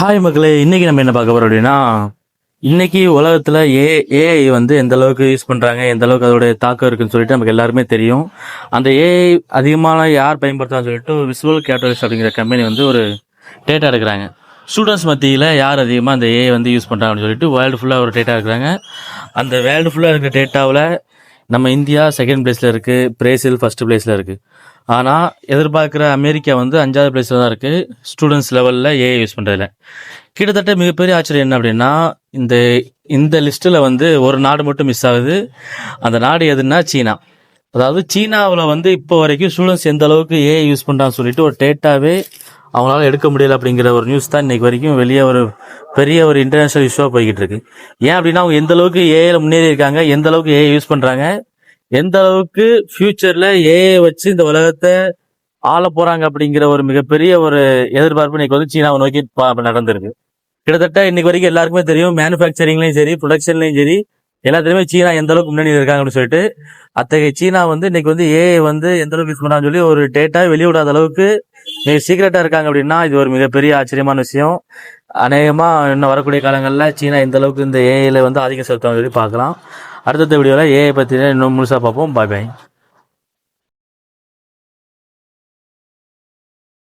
Hi மக்களே, இன்னைக்கு நம்ம என்ன பார்க்க போறோம் அப்படின்னா, இன்னைக்கு உலகத்துல ஏஐ வந்து எந்த அளவுக்கு யூஸ் பண்றாங்க, எந்த அளவுக்கு அதோட தாக்கம் இருக்குன்னு சொல்லிட்டு நமக்கு எல்லாருமே தெரியும். அந்த ஏஐ அதிகமான யார் பயன்படுத்தான்னு சொல்லிட்டு விசுவல் கேட்டலிஸ்ட் அப்படிங்கிற கம்பெனி வந்து ஒரு டேட்டா எடுக்கிறாங்க. ஸ்டூடெண்ட்ஸ் மத்தியில் யார் அதிகமாக அந்த ஏஐ வந்து யூஸ் பண்ணுறாங்க அப்படின்னு சொல்லிட்டு வேர்ல்டு ஃபுல்லாக ஒரு டேட்டா எடுக்கிறாங்க. அந்த வேர்ல்டு ஃபுல்லாக இருக்கிற டேட்டாவில் நம்ம இந்தியா செகண்ட் பிளேஸில் இருக்குது, பிரேசில் ஃபர்ஸ்ட் பிளேஸில் இருக்குது. ஆனால் எதிர்பார்க்குற அமெரிக்கா வந்து 5வது பிளேஸில் தான் இருக்குது ஸ்டூடெண்ட்ஸ் லெவலில் ஏஐ யூஸ் பண்ணுறதுல. கிட்டத்தட்ட மிகப்பெரிய ஆச்சரியம் என்ன அப்படின்னா, இந்த இந்த லிஸ்ட்டில் வந்து ஒரு நாடு மட்டும் மிஸ் ஆகுது. அந்த நாடு எதுன்னா சீனா. அதாவது சீனாவில் வந்து இப்போ வரைக்கும் ஸ்டூடெண்ட்ஸ் எந்த அளவுக்கு ஏஐ யூஸ் பண்ணுறான்னு சொல்லிட்டு ஒரு டேட்டாவே அவங்களால எடுக்க முடியல அப்படிங்கிற ஒரு நியூஸ் தான் இன்னைக்கு வரைக்கும் வெளியே ஒரு பெரிய ஒரு இன்டர்நேஷனல் இஷ்யூவாக போய்கிட்டு இருக்கு. ஏன் அப்படின்னா அவங்க எந்த அளவுக்கு ஏஐல முன்னேறி இருக்காங்க, எந்த அளவுக்கு ஏஐ யூஸ் பண்ணுறாங்க, எந்த அளவுக்கு ஃபியூச்சர்ல ஏஐ வச்சு இந்த உலகத்தை ஆள போறாங்க அப்படிங்கிற ஒரு மிகப்பெரிய ஒரு எதிர்பார்ப்பு இன்னைக்கு வந்து சீனாவை நோக்கி நடந்திருக்கு. கிட்டத்தட்ட இன்னைக்கு வரைக்கும் எல்லாருக்குமே தெரியும், மேனுஃபேக்சரிங்லயும் சரி, ப்ரொடக்ஷன்லயும் சரி, எல்லாத்துலயுமே சீனா எந்த அளவுக்கு முன்னணி இருக்காங்க அப்படின்னு சொல்லிட்டு. அத்தகைய சீனா வந்து இன்னைக்கு வந்து ஏஐ வந்து எந்த அளவுக்கு யூஸ் பண்ணான்னு சொல்லி ஒரு டேட்டா வெளியிடாத அளவுக்கு மிக சீக்கிரட்டா இருக்காங்க அப்படின்னா இது ஒரு மிகப்பெரிய ஆச்சரியமான விஷயம். அநேகமா இன்னும் வரக்கூடிய காலங்களில் சீனா எந்த அளவுக்கு இந்த ஏஐல வந்து அதிகம் செலுத்துவாங்க சொல்லி பார்க்கலாம். அடுத்தடுத்த வீடியோவில் ஏஐ பற்றி இன்னும் முழுசாக பார்ப்போம். பாய் பாய்.